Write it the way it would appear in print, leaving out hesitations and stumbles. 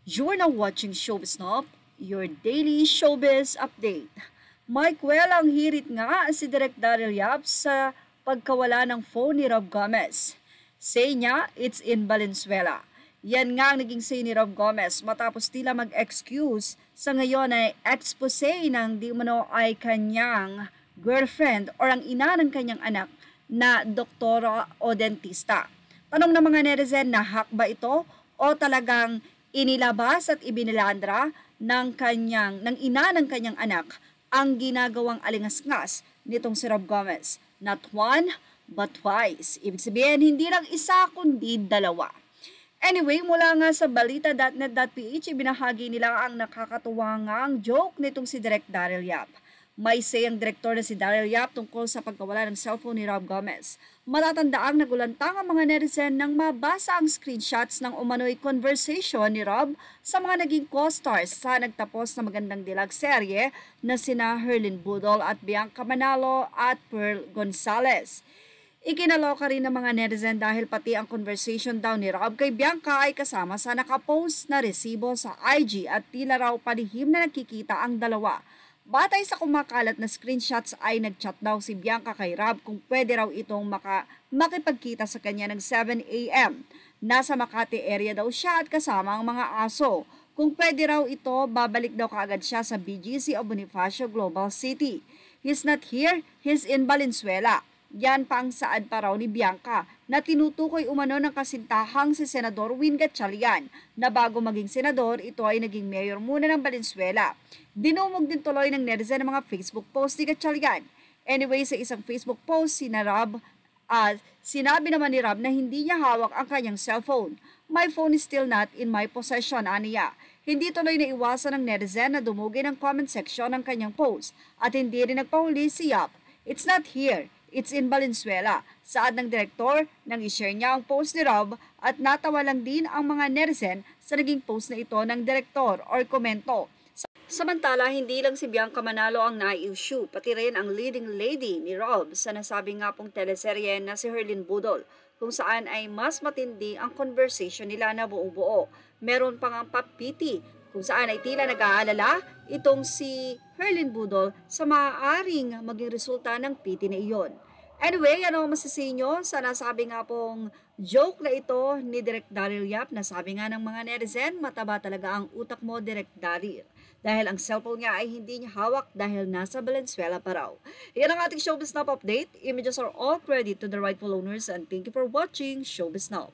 You're now watching Showbiz Snob, your daily showbiz update. Mike Well ang hirit nga si Direk Daryl Yap sa pagkawala ng phone ni Rob Gomez. Say niya, it's in Valenzuela. Yan nga ang naging say ni Rob Gomez matapos tila mag-excuse sa ngayon ay expose ng di umano ay kanyang girlfriend or ang ina ng kanyang anak na doktora o dentista. Tanong ng mga netizen na hack ba ito o talagang inilabas at ibinilandra ng ina ng kanyang anak ang ginagawang alingasngas nitong si Rob Gomez. Not one, but twice. Ibig sabihin, hindi lang isa kundi dalawa. Anyway, mula nga sa balita.net.ph, ibinahagi nila ang nakakatuwangang joke nitong si Direk Daryl Yap. May say ang direktor na si Daryl Yap tungkol sa pagkawala ng cellphone ni Rob Gomez. Matatandaang nagulantang ang mga netizen nang mabasa ang screenshots ng umano'y conversation ni Rob sa mga naging co-stars sa nagtapos na magandang dilag serye na sina Herlin Budol at Bianca Manalo at Pearl Gonzalez. Ikinaloka rin ng mga netizen dahil pati ang conversation daw ni Rob kay Bianca ay kasama sa nakapost na resibo sa IG at tila raw palihim na nakikita ang dalawa. Batay sa kumakalat na screenshots ay nagchat daw si Bianca kay Rob kung pwede raw itong makipagkita sa kanya ng 7 a.m. Nasa Makati area daw siya at kasama ang mga aso. Kung pwede raw ito, babalik daw kaagad siya sa BGC o Bonifacio Global City. He's not here, he's in Valenzuela. Yan pa ang saad pa raw ni Bianca na tinutukoy umano ng kasintahang si Senador Win Gatchalian na bago maging senador, ito ay naging mayor muna ng Valenzuela. Dinumog din tuloy ng netizen ang mga Facebook post ni Gatchalian. Anyway, sa isang Facebook post, sinabi naman ni Rob na hindi niya hawak ang kanyang cellphone. My phone is still not in my possession, aniya. Hindi tuloy na iwasan ng netizen na dumugin ang comment section ng kanyang post at hindi rin nagpahuli si Yap. It's not here. It's in Valenzuela. Saad ng direktor nang i-share niya ang post ni Rob at natawa lang din ang mga netizen sa naging post na ito ng direktor or komento. Samantala, hindi lang si Bianca Manalo ang na-issue, pati rin ang leading lady ni Rob sa nasabi nga pong teleserye na si Herlin Budol, kung saan ay mas matindi ang conversation nila na buong-buo. Meron pang ang papiti, kung saan ay tila nag-aalala itong si Herlin Budol sa maaaring maging resulta ng piti na iyon. Anyway, ano ang masasay nyo sa nasabi nga pong joke na ito ni Direk Daryl Yap? Nasabi nga ng mga netizen, mataba talaga ang utak mo, Direk Daryl. Dahil ang cellphone niya ay hindi niya hawak dahil nasa Valenzuela pa raw. Yan ang ating Showbiz Now update. Images are all credit to the rightful owners and thank you for watching Showbiz Now.